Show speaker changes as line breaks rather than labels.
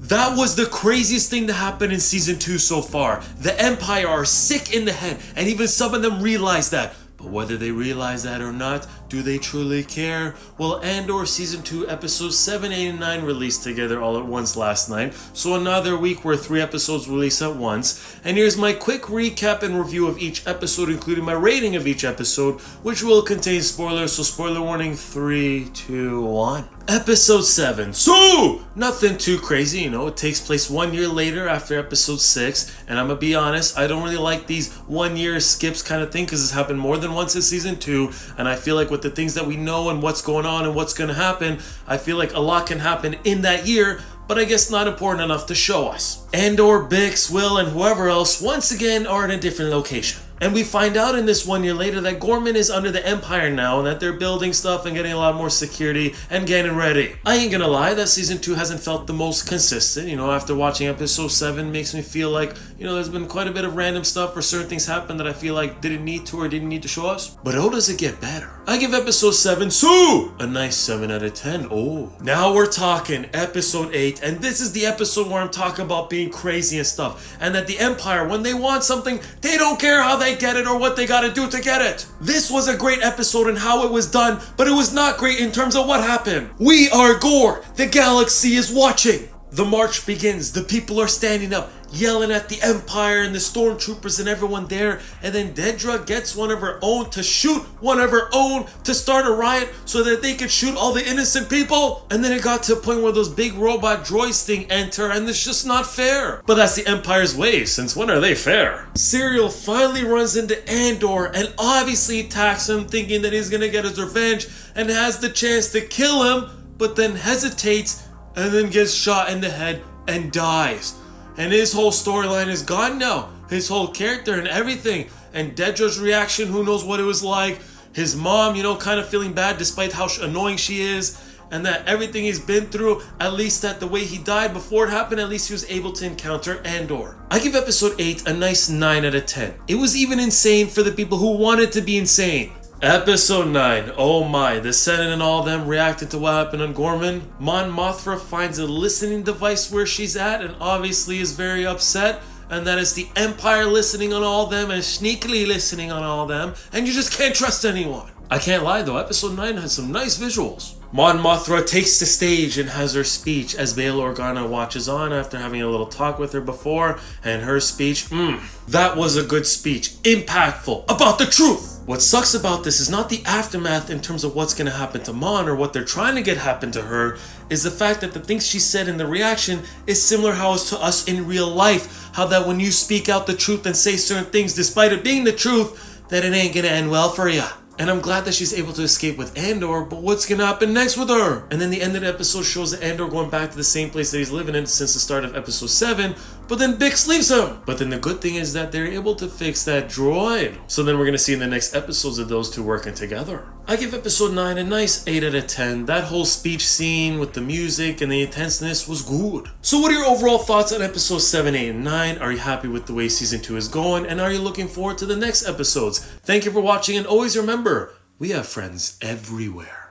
That was the craziest thing to happen in season 2 so far. The Empire are sick in the head, and even some of them realize that. But whether they realize that or not, do they truly care? Well, Andor Season 2 Episodes 7, 8, and 9 released together all at once last night, so another week where 3 episodes release at once. And here's my quick recap and review of each episode, including my rating of each episode, which will contain spoilers, so spoiler warning 3, 2, 1. Episode 7. So, nothing too crazy, it takes place 1 year later after episode 6, and I'm gonna be honest, I don't really like these 1 year skips kind of thing, because it's happened more than once in season 2, and I feel like with the things that we know and what's going on and what's gonna happen, I feel like a lot can happen in that year, but I guess not important enough to show us. Andor, Bix, Will, and whoever else once again are in a different location. And we find out in this 1 year later that Gorman is under the Empire now and that they're building stuff and getting a lot more security and getting ready. I ain't gonna lie, that season 2 hasn't felt the most consistent. After watching episode 7 makes me feel like, there's been quite a bit of random stuff or certain things happen that I feel like didn't need to show us. But oh, does it get better? I give episode 7 a nice 7 out of 10. Oh. Now we're talking episode 8, and this is the episode where I'm talking about being crazy and stuff. And that the Empire, when they want something, they don't care how they get it or what they gotta do to get it. This was a great episode in how it was done, but it was not great in terms of what happened. We are Gore. The galaxy is watching. The march begins. The people are standing up, yelling at the Empire and the stormtroopers and everyone there, and then Dedra gets one of her own to shoot one of her own to start a riot so that they could shoot all the innocent people. And then it got to a point where those big robot droids thing enter, and it's just not fair. But that's the Empire's way, since when are they fair? Serial finally runs into Andor and obviously attacks him, thinking that he's gonna get his revenge and has the chance to kill him, but then hesitates and then gets shot in the head and dies. And his whole storyline is gone now. His whole character and everything. And Dedra's reaction, who knows what it was like. His mom, kind of feeling bad despite how annoying she is. And that everything he's been through, at least that the way he died before it happened, at least he was able to encounter Andor. I give episode 8 a nice 9 out of 10. It was even insane for the people who wanted to be insane. Episode 9. Oh my, the Senate and all them reacted to what happened on Gorman. Mon Mothma finds a listening device where she's at and obviously is very upset. And that is the Empire listening on all them and sneakily listening on all them. And you just can't trust anyone. I can't lie though, episode 9 has some nice visuals. Mon Mothma takes the stage and has her speech as Bail Organa watches on after having a little talk with her before, and her speech, that was a good speech, impactful, about the truth. What sucks about this is not the aftermath in terms of what's gonna happen to Mon or what they're trying to get happen to her, is the fact that the things she said in the reaction is similar how it's to us in real life, how that when you speak out the truth and say certain things despite it being the truth, that it ain't gonna end well for ya. And I'm glad that she's able to escape with Andor, but what's gonna happen next with her? And then the end of the episode shows that Andor going back to the same place that he's living in since the start of episode 7, but then Bix leaves him. But then the good thing is that they're able to fix that droid. So then we're gonna see in the next episodes of those two working together. I give episode 9 a nice 8 out of 10. That whole speech scene with the music and the intenseness was good. So what are your overall thoughts on episodes 7, 8, and 9? Are you happy with the way season 2 is going? And are you looking forward to the next episodes? Thank you for watching, and always remember, we have friends everywhere.